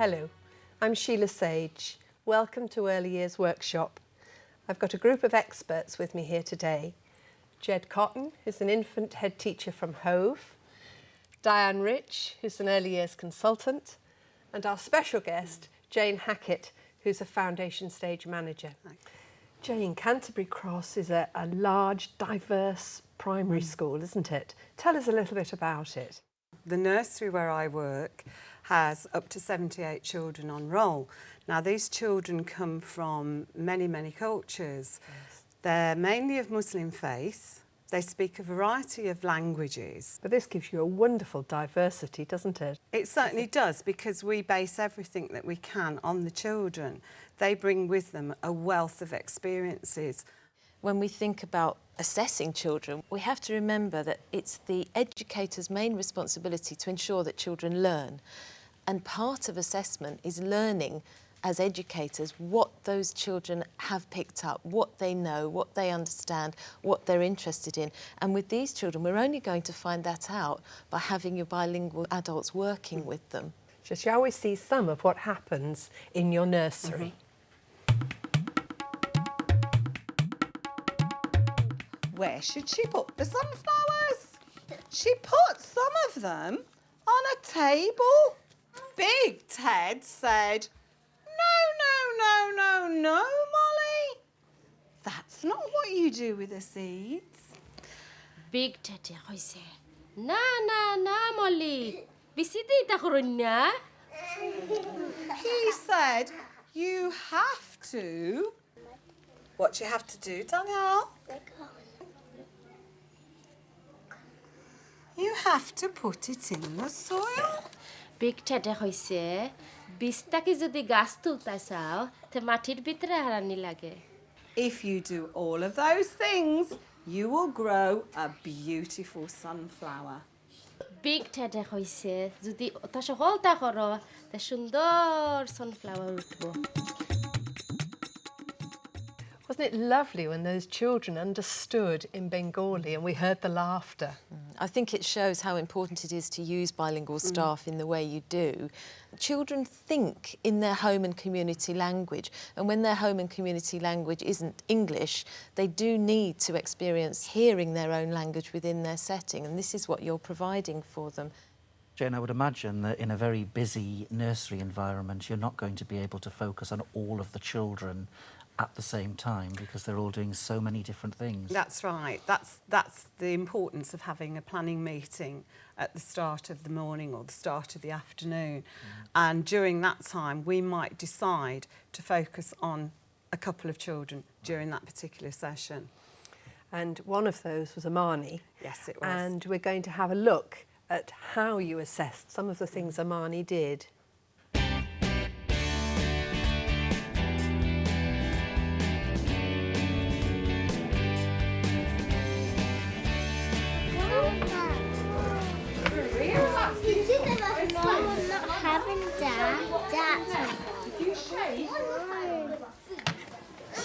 Hello, I'm Sheila Sage. Welcome to Early Years Workshop. I've got a group of experts with me here today. Jed Cotton, who's an infant head teacher from Hove, Diane Rich, who's an early years consultant, and our special guest, Jane Hackett, who's a foundation stage manager. Jane, Canterbury Cross is a large, diverse primary school, isn't it? Tell us a little bit about it. The nursery where I work has up to 78 children on roll. Now, these children come from many, many cultures. Yes. They're mainly of Muslim faith. They speak a variety of languages. But this gives you a wonderful diversity, doesn't it? It certainly does, because we base everything that we can on the children. They bring with them a wealth of experiences. When we think about assessing children, we have to remember that it's the educator's main responsibility to ensure that children learn. And part of assessment is learning as educators what those children have picked up, what they know, what they understand, what they're interested in. And with these children, we're only going to find that out by having your bilingual adults working with them. So shall we see some of what happens in your nursery? Where should she put the sunflowers? She put some of them on a table. Big Ted said, No, Molly. That's not what you do with the seeds. Big Ted said, Na, Molly. Bisiti takurunya. He said, you have to. What do you have to do, Danielle? You have to put it in the soil. Big Ted said, Bistaki jodi gaছ তুলতে চাও তে মাটির ভিতরে হারানি লাগে. If you do all of those things, you will grow a beautiful sunflower. Big Ted said, যদি ওটা সকলটা করো তে সুন্দর সানফ্লাওয়ার উঠবো. Wasn't it lovely when those children understood in Bengali and we heard the laughter? I think it shows how important it is to use bilingual staff in the way you do. Children think in their home and community language, and when their home and community language isn't English, they do need to experience hearing their own language within their setting, and this is what you're providing for them. Jane, I would imagine that in a very busy nursery environment, you're not going to be able to focus on all of the children at the same time because they're all doing so many different things. That's right. That's the importance of having a planning meeting at the start of the morning or the start of the afternoon. And during that time, we might decide to focus on a couple of children during that particular session. And one of those was Amani. Yes, it was. And we're going to have a look at how you assessed some of the things Amani did.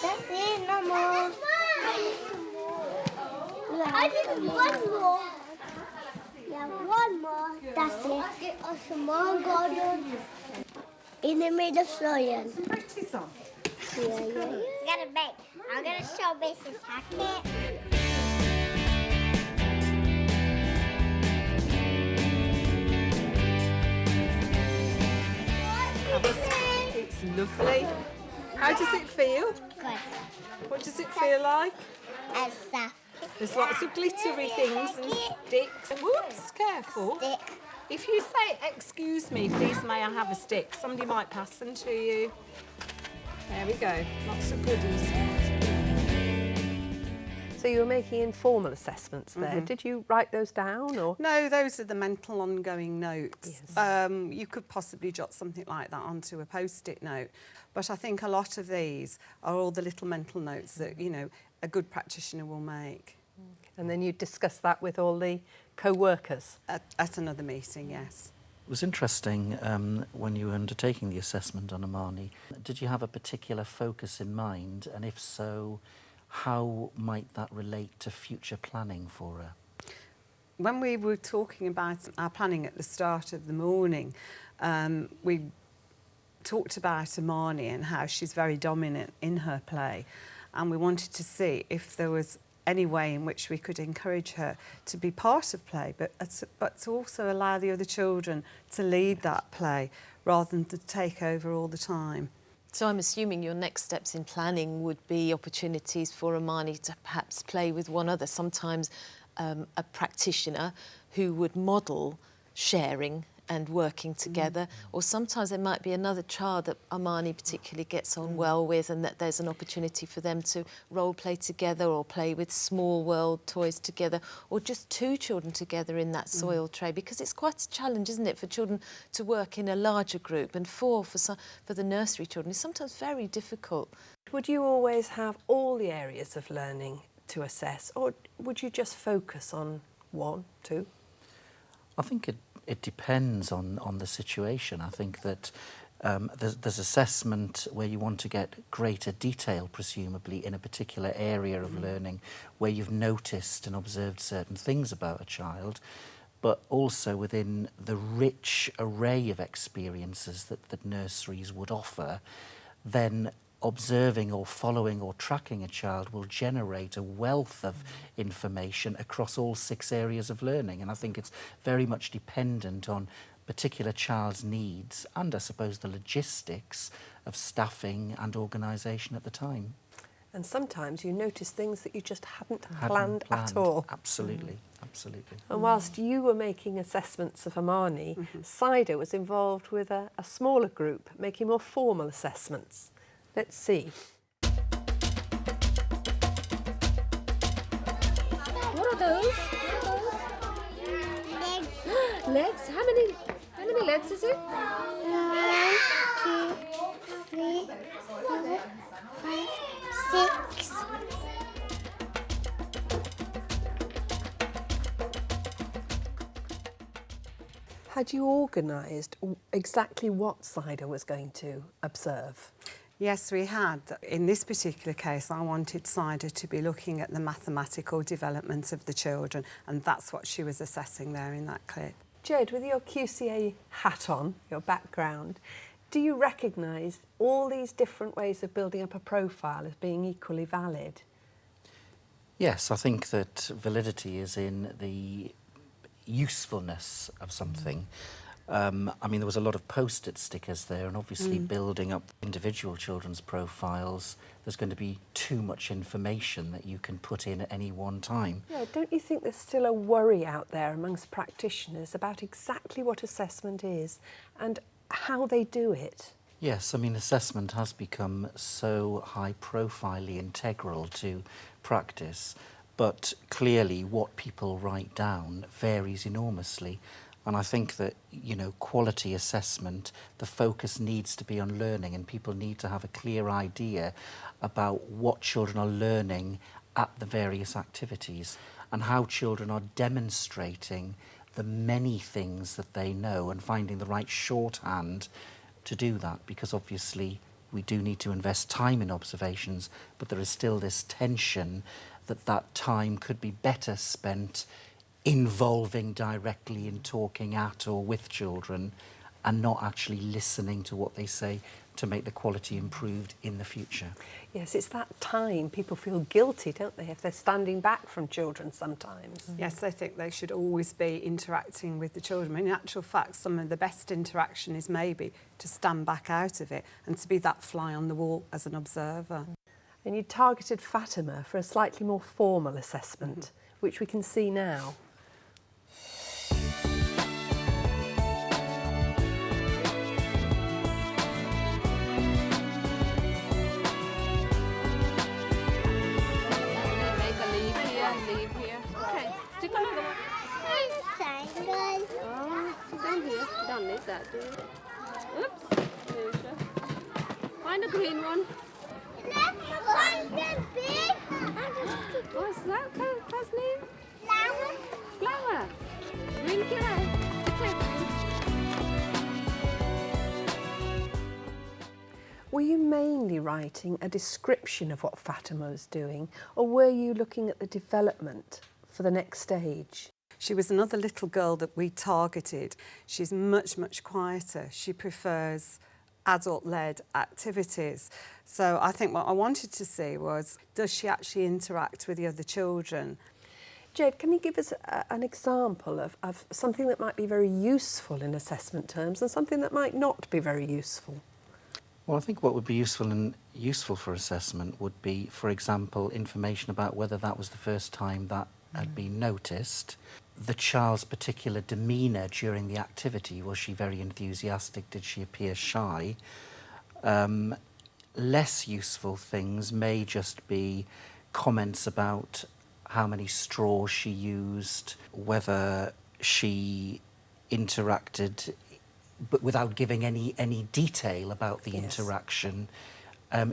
That's it, no more. I did one more. Yeah, one more. That's it. A small garden in the middle of soil. Yeah. I'm gonna make. I'm gonna show Mrs. Hackett. It's lovely. How does it feel? Good. What does it feel like? And stuff. There's lots of glittery things and sticks. Whoops, careful. Stick. If you say, excuse me, please may I have a stick, somebody might pass them to you. There we go, lots of goodies. So you were making informal assessments there. Did you write those down or? No, those are the mental ongoing notes. Yes. You could possibly jot something like that onto a post-it note. But I think a lot of these are all the little mental notes that, you know, a good practitioner will make. And then you discuss that with all the co-workers? At another meeting, yes. It was interesting when you were undertaking the assessment on Amani. Did you have a particular focus in mind? And if so, how might that relate to future planning for her? When we were talking about our planning at the start of the morning, we talked about Amani and how she's very dominant in her play, and we wanted to see if there was any way in which we could encourage her to be part of play, but to also allow the other children to lead that play rather than to take over all the time. So I'm assuming your next steps in planning would be opportunities for Amani to perhaps play with one other, sometimes a practitioner who would model sharing and working together, or sometimes there might be another child that Amani particularly gets on well with, and that there's an opportunity for them to role play together or play with small world toys together, or just two children together in that soil tray, because it's quite a challenge, isn't it, for children to work in a larger group, and for the nursery children it's sometimes very difficult. Would you always have all the areas of learning to assess, or would you just focus on one, two? I think it depends on the situation. I think that there's assessment where you want to get greater detail, presumably, in a particular area of learning where you've noticed and observed certain things about a child, but also within the rich array of experiences that nurseries would offer, then observing or following or tracking a child will generate a wealth of information across all 6 areas of learning. And I think it's very much dependent on particular child's needs and, I suppose, the logistics of staffing and organisation at the time. And sometimes you notice things that you just hadn't planned at all. Absolutely, absolutely. And whilst you were making assessments of Amani, Saida was involved with a smaller group, making more formal assessments. Let's see. What are those? Legs. Legs? How many legs is it? 1, 2, 3, 4, 5, 6. Had you organised exactly what Saida was going to observe? Yes, we had. In this particular case, I wanted Saida to be looking at the mathematical development of the children, and that's what she was assessing there in that clip. Jed, with your QCA hat on, your background, do you recognise all these different ways of building up a profile as being equally valid? Yes, I think that validity is in the usefulness of something. I mean, there was a lot of post-it stickers there, and obviously building up individual children's profiles, there's going to be too much information that you can put in at any one time. Yeah, don't you think there's still a worry out there amongst practitioners about exactly what assessment is and how they do it? Yes, I mean, assessment has become so high-profilely integral to practice, but clearly what people write down varies enormously. And I think that, you know, quality assessment, the focus needs to be on learning, and people need to have a clear idea about what children are learning at the various activities and how children are demonstrating the many things that they know and finding the right shorthand to do that, because obviously we do need to invest time in observations, but there is still this tension that time could be better spent involving directly in talking at or with children and not actually listening to what they say to make the quality improved in the future. Yes, it's that time. People feel guilty, don't they, if they're standing back from children sometimes. Yes, I think they should always be interacting with the children. In actual fact, some of the best interaction is maybe to stand back out of it and to be that fly on the wall as an observer. And you targeted Fatima for a slightly more formal assessment, which we can see now. Oops. Find a green one. What's that, Tasneem? Flower. Green flower. Were you mainly writing a description of what Fatima was doing, or were you looking at the development for the next stage? She was another little girl that we targeted. She's much, much quieter. She prefers adult-led activities. So I think what I wanted to see was, does she actually interact with the other children? Jed, can you give us an example of something that might be very useful in assessment terms and something that might not be very useful? Well, I think what would be useful for assessment would be, for example, information about whether that was the first time that had been noticed, the child's particular demeanour during the activity. Was she very enthusiastic? Did she appear shy? Less useful things may just be comments about how many straws she used, whether she interacted but without giving any detail about the interaction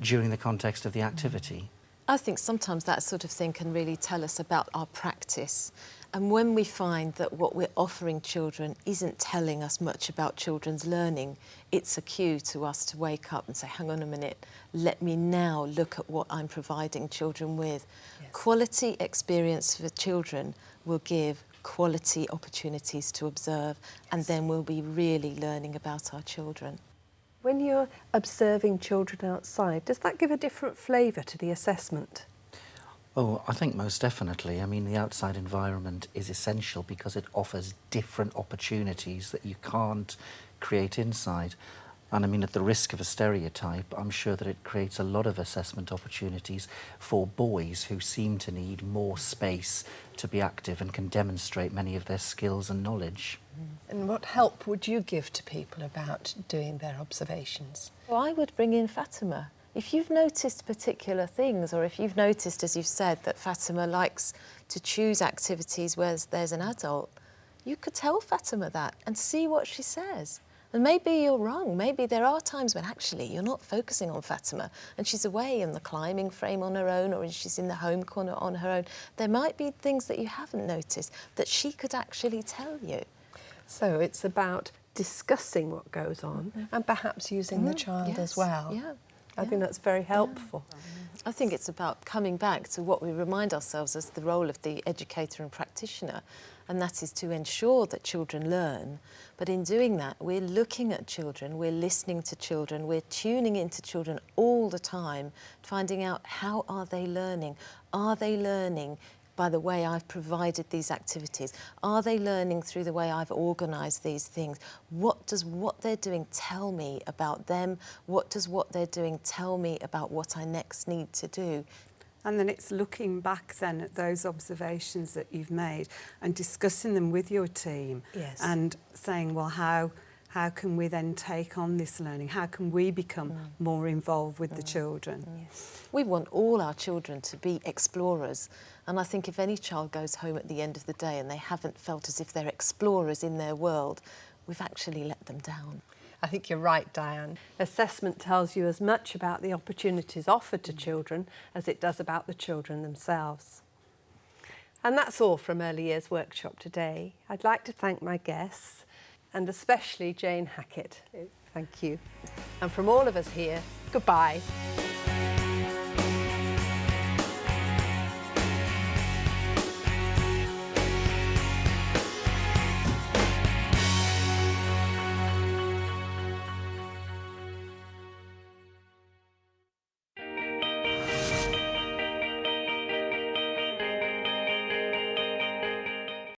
during the context of the activity. I think sometimes that sort of thing can really tell us about our practice. And when we find that what we're offering children isn't telling us much about children's learning, it's a cue to us to wake up and say, hang on a minute, let me now look at what I'm providing children with. Yes. Quality experience for children will give quality opportunities to observe, and then we'll be really learning about our children. When you're observing children outside, does that give a different flavour to the assessment? Oh, I think most definitely. I mean, the outside environment is essential because it offers different opportunities that you can't create inside. And I mean, at the risk of a stereotype, I'm sure that it creates a lot of assessment opportunities for boys who seem to need more space to be active and can demonstrate many of their skills and knowledge. And what help would you give to people about doing their observations? Well, I would bring in Fatima. If you've noticed particular things, or if you've noticed, as you've said, that Fatima likes to choose activities where there's an adult, you could tell Fatima that and see what she says. And maybe you're wrong. Maybe there are times when actually you're not focusing on Fatima and she's away in the climbing frame on her own, or she's in the home corner on her own. There might be things that you haven't noticed that she could actually tell you. So it's about discussing what goes on and perhaps using the child as well. Yeah. I think that's very helpful. I think it's about coming back to what we remind ourselves as the role of the educator and practitioner, and that is to ensure that children learn. But in doing that, we're looking at children, we're listening to children, we're tuning into children all the time, finding out how are they learning? Are they learning by the way I've provided these activities? Are they learning through the way I've organised these things? What does what they're doing tell me about them? What does what they're doing tell me about what I next need to do? And then it's looking back then at those observations that you've made and discussing them with your team. Yes. And saying, well, how can we then take on this learning? How can we become more involved with the children? Yes. We want all our children to be explorers. And I think if any child goes home at the end of the day and they haven't felt as if they're explorers in their world, we've actually let them down. I think you're right, Diane. Assessment tells you as much about the opportunities offered to children as it does about the children themselves. And that's all from Early Years Workshop today. I'd like to thank my guests, and especially Jane Hackett. Thank you. And from all of us here, goodbye.